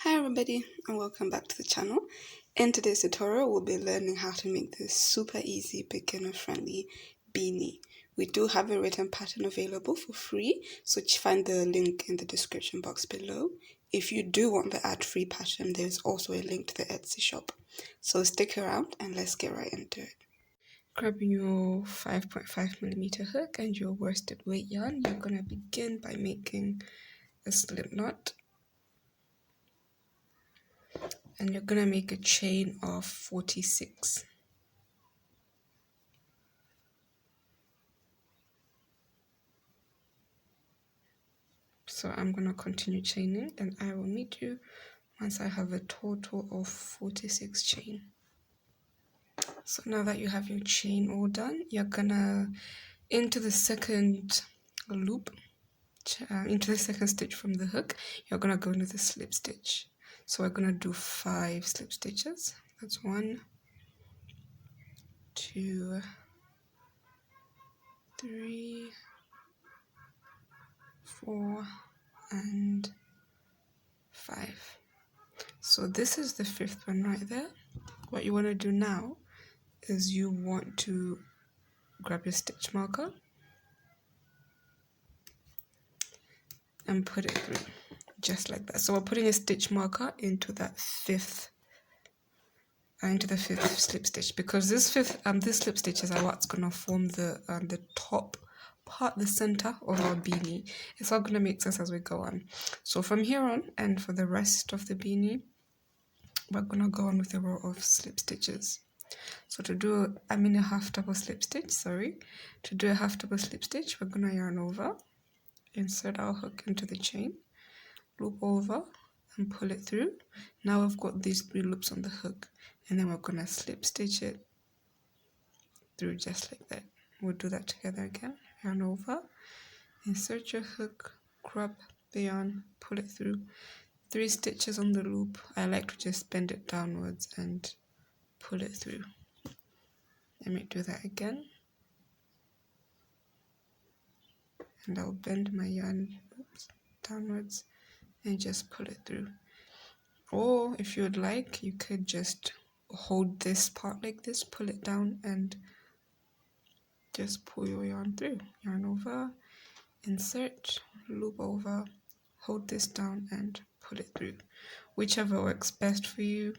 Hi everybody and welcome back to the channel. In today's tutorial we'll be learning how to make this super easy beginner friendly beanie. We do have a written pattern available for free, so find the link in the description box below. If you do want the ad-free pattern, there's also a link to the Etsy shop. So stick around and let's get right into it. Grabbing your 5.5mm hook and your worsted weight yarn, you're going to begin by making a slip knot. And you're going to make a chain of 46. So I'm going to continue chaining and I will meet you once I have a total of 46 chain. So now that you have your chain all done, you're going to, into the second loop, into the second stitch from the hook, you're going to go into the slip stitch. So we're going to do 5 slip stitches. That's 1, 2, 3, 4, and 5. So this is the 5th one right there. What you want to do now is you want to grab your stitch marker and put it through just like that. So we're putting a stitch marker into that 5th slip stitch, because this slip stitch is what's going to form the top part, the center of our beanie. It's all going to make sense as we go on. So from here on and for the rest of the beanie, we're going to go on with a row of slip stitches. So to do a half double slip stitch, to do a half double slip stitch, we're going to yarn over, insert our hook into the chain, loop over and pull it through. Now we've got these 3 loops on the hook, and then we're going to slip stitch it through just like that. We'll do that together again. Yarn over, insert your hook, grab the yarn, pull it through. 3 stitches on the loop. I like to just bend it downwards and pull it through. Let me do that again. And I'll bend my yarn downwards and just pull it through. Or if you would like, you could just hold this part like this, pull it down and just pull your yarn through. Yarn over, insert, loop over, hold this down and pull it through. Whichever works best for you.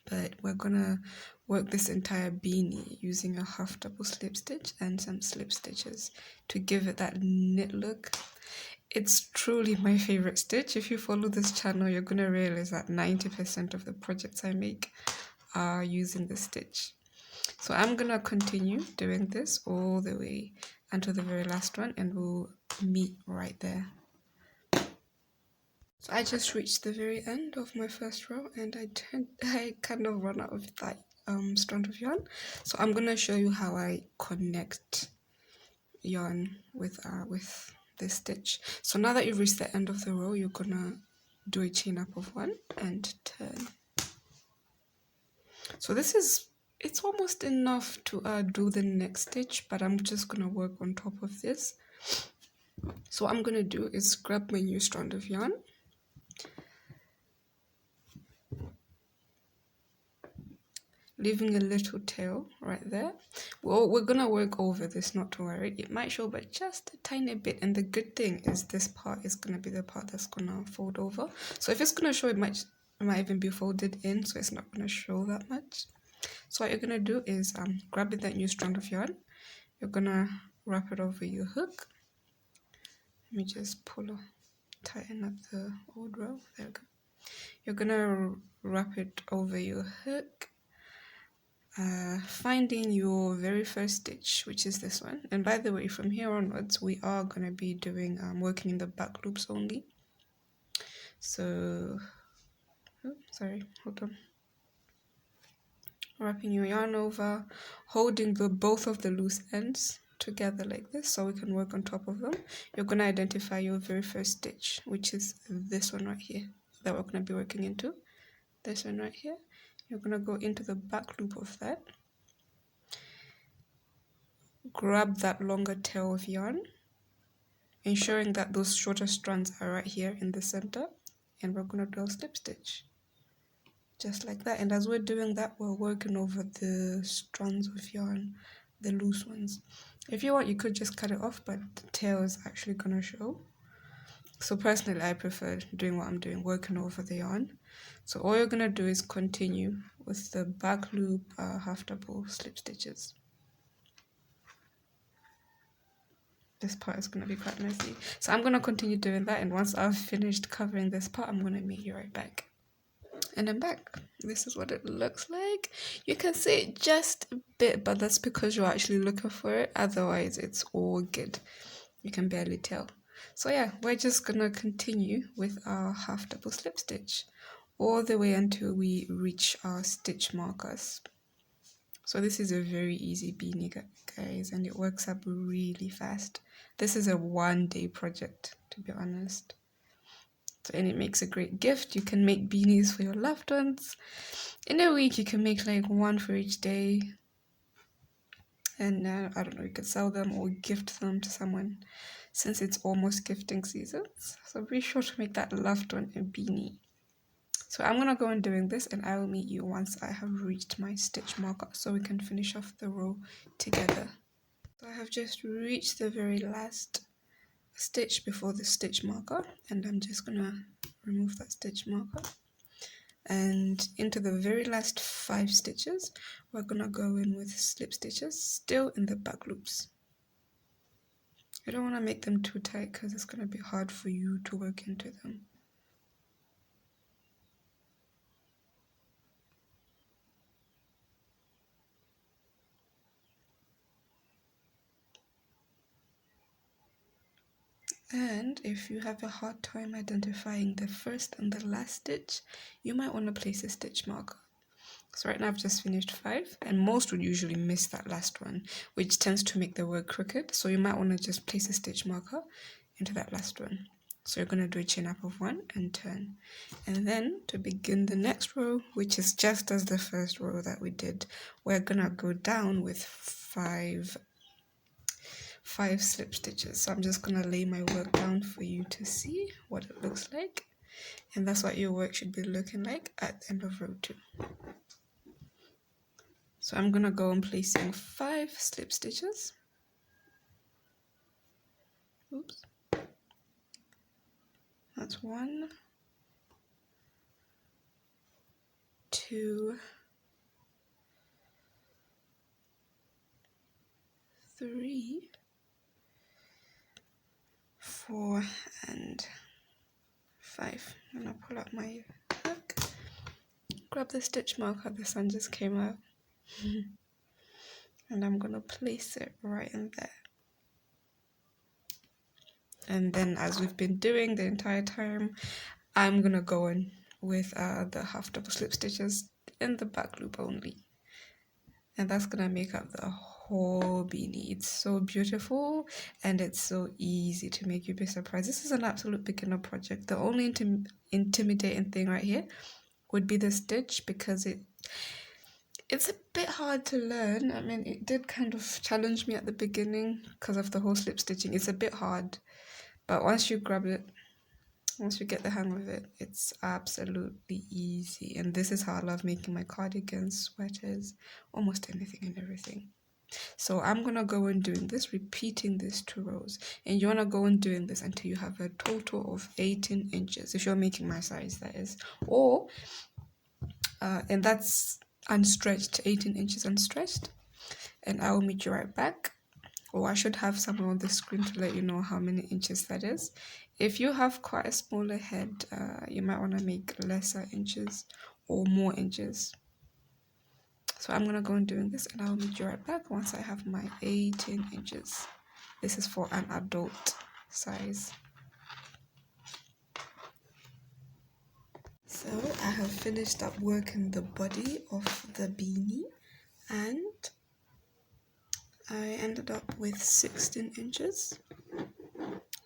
But we're gonna work this entire beanie using a half double slip stitch and some slip stitches to give it that knit look. It's truly my favorite stitch. If you follow this channel, you're gonna realize that 90% of the projects I make are using this stitch. So I'm gonna continue doing this all the way until the very last one, and we'll meet right there. So I just reached the very end of my first row and I kind of run out of that strand of yarn. So I'm gonna show you how I connect yarn with this stitch. So now that you've reached the end of the row, you're gonna do a chain up of 1 and turn. So it's almost enough to do the next stitch, but I'm just gonna work on top of this. So what I'm gonna do is grab my new strand of yarn, leaving a little tail right there. Well, we're gonna work over this, not to worry. It might show, but just a tiny bit. And the good thing is this part is gonna be the part that's gonna fold over. So if it's gonna show, it might even be folded in, so it's not gonna show that much. So what you're gonna do is grab that new strand of yarn. You're gonna wrap it over your hook. Let me just tighten up the old row. There we go. You're gonna wrap it over your hook. Finding your very first stitch, which is this one. And by the way, from here onwards we are going to be doing working in the back loops only. So hold on. Wrapping your yarn over, holding both of the loose ends together like this so we can work on top of them. You're going to identify your very first stitch, which is this one right here that we're going to be working into. This one right here. You're going to go into the back loop of that, grab that longer tail of yarn, ensuring that those shorter strands are right here in the center, and we're going to do a slip stitch just like that. And as we're doing that, we're working over the strands of yarn, the loose ones. If you want, you could just cut it off, but the tail is actually going to show. So personally, I prefer doing what I'm doing, working over the yarn. So all you're going to do is continue with the back loop half double slip stitches. This part is going to be quite messy. So I'm going to continue doing that, and once I've finished covering this part, I'm going to meet you right back. And I'm back. This is what it looks like. You can see it just a bit, but that's because you're actually looking for it. Otherwise, it's all good. You can barely tell. So yeah, we're just gonna continue with our half double slip stitch all the way until we reach our stitch markers. So this is a very easy beanie, guys, and it works up really fast. This is a one-day project, to be honest. So, and it makes a great gift. You can make beanies for your loved ones. In a week, you can make like one for each day. And I don't know, you could sell them or gift them to someone since it's almost gifting seasons. So be sure to make that loved one a beanie. So I'm going to go on doing this, and I will meet you once I have reached my stitch marker so we can finish off the row together. So I have just reached the very last stitch before the stitch marker, and I'm just going to remove that stitch marker. And into the very last 5 stitches, we're going to go in with slip stitches, still in the back loops. You don't want to make them too tight because it's going to be hard for you to work into them. And if you have a hard time identifying the first and the last stitch, you might want to place a stitch marker. So right now I've just finished 5, and most would usually miss that last one, which tends to make the work crooked. So you might want to just place a stitch marker into that last one. So you're going to do a chain up of 1 and turn. And then to begin the next row, which is just as the first row that we did, we're going to go down with 5 slip stitches. So I'm just going to lay my work down for you to see what it looks like. And that's what your work should be looking like at the end of row 2. So I'm going to go on placing 5 slip stitches. Oops. That's 1, 2, 3, 4, and 5. I'm going to pull out my hook, grab the stitch marker, the sun just came out, and I'm going to place it right in there. And then, as we've been doing the entire time, I'm going to go in with the half double slip stitches in the back loop only. And that's going to make up the whole beanie. It's so beautiful and it's so easy to make. You be surprised. This is an absolute beginner project. The only intimidating thing right here would be the stitch, because it's a bit hard to learn. I mean, it did kind of challenge me at the beginning because of the whole slip stitching. It's a bit hard, but once you grab it, once you get the hang of it, it's absolutely easy. And this is how I love making my cardigans, sweaters, almost anything and everything. So I'm going to go on doing this, repeating this 2 rows. And you want to go on doing this until you have a total of 18 inches, if you're making my size, that is. Or, and that's unstretched, 18 inches unstretched. And I will meet you right back. Or I should have somewhere on the screen to let you know how many inches that is. If you have quite a smaller head, you might want to make lesser inches or more inches. So I'm going to go on doing this, and I'll meet you right back once I have my 18 inches. This is for an adult size. So I have finished up working the body of the beanie, and I ended up with 16 inches.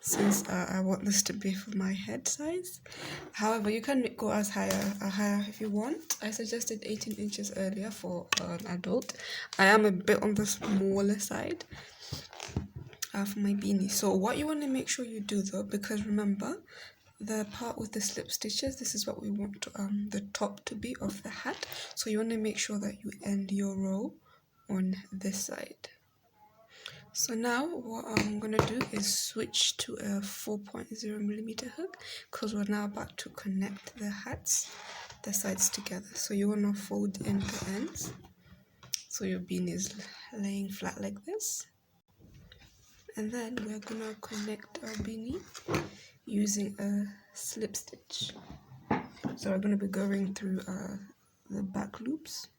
Since I want this to be for my head size. However, you can go as higher if you want. I suggested 18 inches earlier for an adult. I am a bit on the smaller side for my beanie. So what you want to make sure you do though, because remember, the part with the slip stitches, this is what we want to, the top to be of the hat. So you want to make sure that you end your row on this side. So now what I'm going to do is switch to a 4.0mm hook, because we're now about to connect the sides together. So you want to fold in the ends so your beanie is laying flat like this. And then we're going to connect our beanie using a slip stitch. So we're going to be going through the back loops.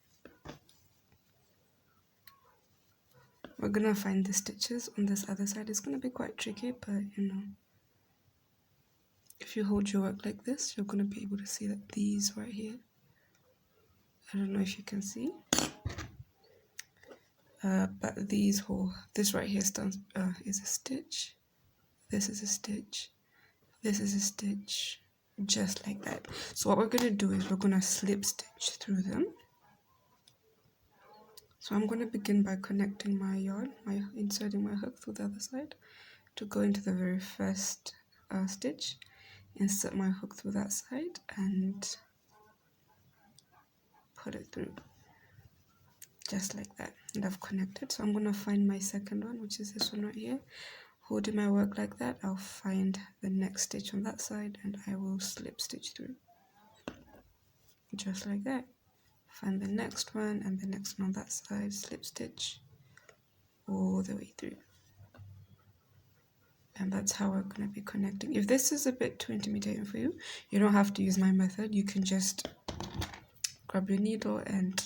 We're going to find the stitches on this other side. It's going to be quite tricky, but you know, if you hold your work like this, you're going to be able to see that these right here, I don't know if you can see, but this right here stands is a stitch, this is a stitch, this is a stitch, just like that. So what we're going to do is we're going to slip stitch through them. So I'm going to begin by connecting my yarn, inserting my hook through the other side to go into the very first stitch, insert my hook through that side and put it through, just like that, and I've connected. So I'm going to find my second one, which is this one right here. Holding my work like that, I'll find the next stitch on that side and I will slip stitch through, just like that. Find the next one and the next one on that side, slip stitch all the way through. And that's how we're going to be connecting. If this is a bit too intimidating for you, you don't have to use my method. You can just grab your needle and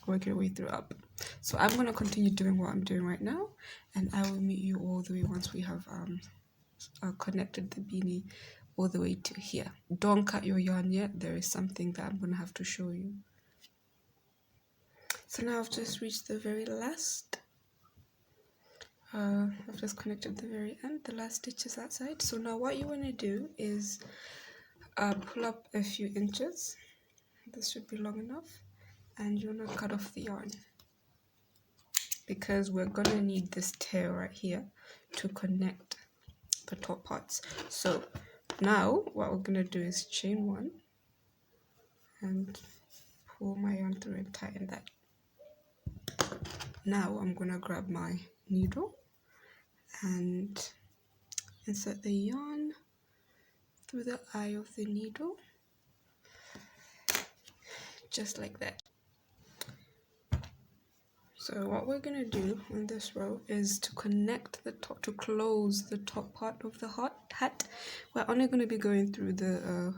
work your way through up. So I'm going to continue doing what I'm doing right now, and I will meet you all the way once we have connected the beanie all the way to here. Don't cut your yarn yet. There is something that I'm going to have to show you. So now I've just reached the very last. I've just connected the very end, the last stitch is that side. So now what you want to do is pull up a few inches. This should be long enough, and you want to cut off the yarn, because we're going to need this tail right here to connect the top parts. So now what we're going to do is chain one and pull my yarn through and tighten that. Now I'm going to grab my needle and insert the yarn through the eye of the needle, just like that. So what we're going to do on this row is to connect the top, to close the top part of the hat. We're only going to be going through the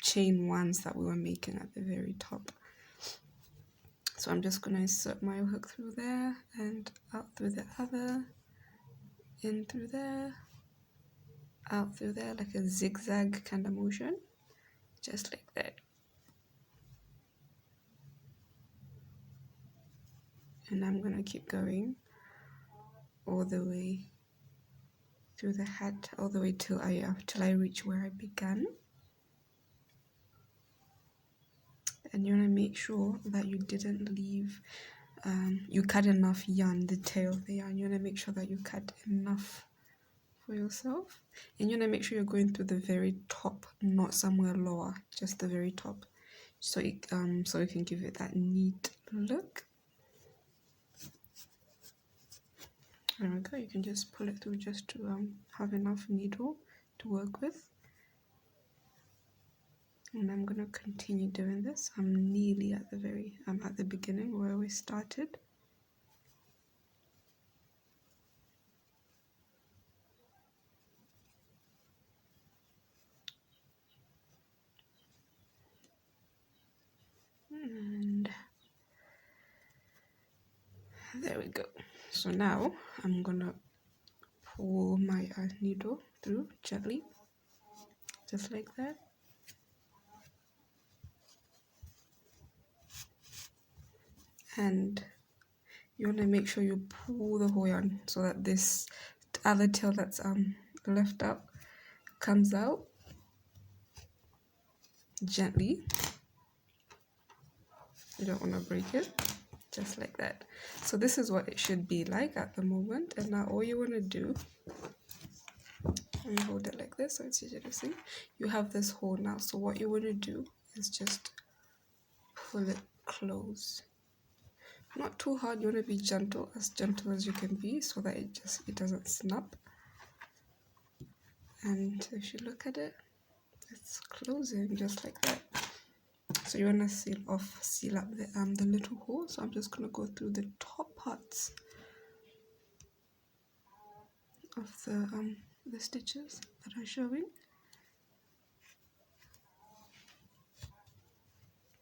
chain ones that we were making at the very top. So I'm just going to insert my hook through there and out through the other, in through there, out through there, like a zigzag kind of motion, just like that. And I'm going to keep going all the way through the hat, all the way till I reach where I began. And you want to make sure that you didn't leave, you cut enough yarn, the tail of the yarn. You want to make sure that you cut enough for yourself. And you want to make sure you're going through the very top, not somewhere lower, just the very top. So you can give it that neat look. There we go. You can just pull it through just to have enough needle to work with. And I'm going to continue doing this. I'm nearly at the beginning where we started. And there we go. So now I'm going to pull my needle through gently, just like that. And you want to make sure you pull the whole yarn so that this other tail that's left out comes out gently. You don't want to break it, just like that. So this is what it should be like at the moment. And now all you want to do and you hold it like this so it's easier to see. You have this hole now, so what you want to do is just pull it close. Not too hard, you want to be gentle as you can be, so that it doesn't snap. And if you look at it, it's closing just like that. So you want to seal up the little hole. So I'm just going to go through the top parts of the stitches that are showing.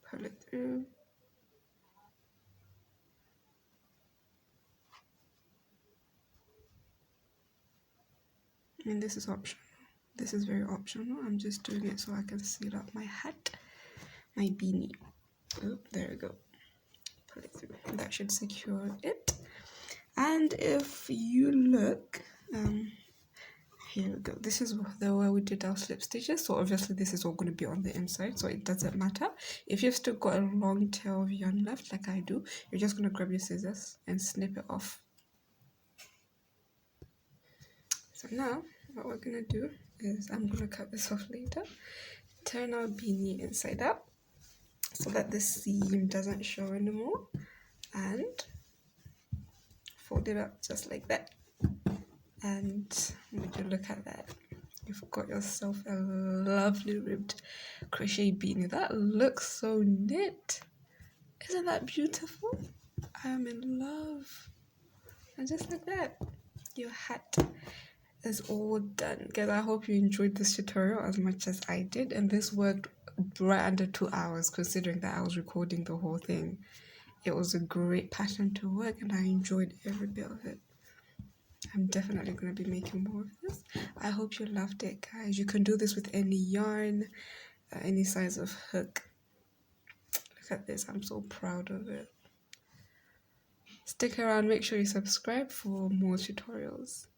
Pull it through. And this is optional. This is very optional. I'm just doing it so I can seal up my hat, my beanie. Oh, there we go. Pull it through. That should secure it. And if you look, here we go. This is the way we did our slip stitches. So obviously this is all going to be on the inside, so it doesn't matter. If you've still got a long tail of yarn left, like I do, you're just going to grab your scissors and snip it off. So now what we're going to do is I'm going to cut this off later. Turn our beanie inside out so that the seam doesn't show anymore, and fold it up just like that. And would you look at that, you've got yourself a lovely ribbed crochet beanie. That looks so knit. Isn't that beautiful? I am in love. And just like that, your hat is all done. Guys, I hope you enjoyed this tutorial as much as I did, and this worked right under 2 hours considering that I was recording the whole thing. It was a great pattern to work and I enjoyed every bit of it. I'm definitely going to be making more of this. I hope you loved it, guys. You can do this with any yarn, any size of hook. Look at this, I'm so proud of it. Stick around, make sure you subscribe for more tutorials.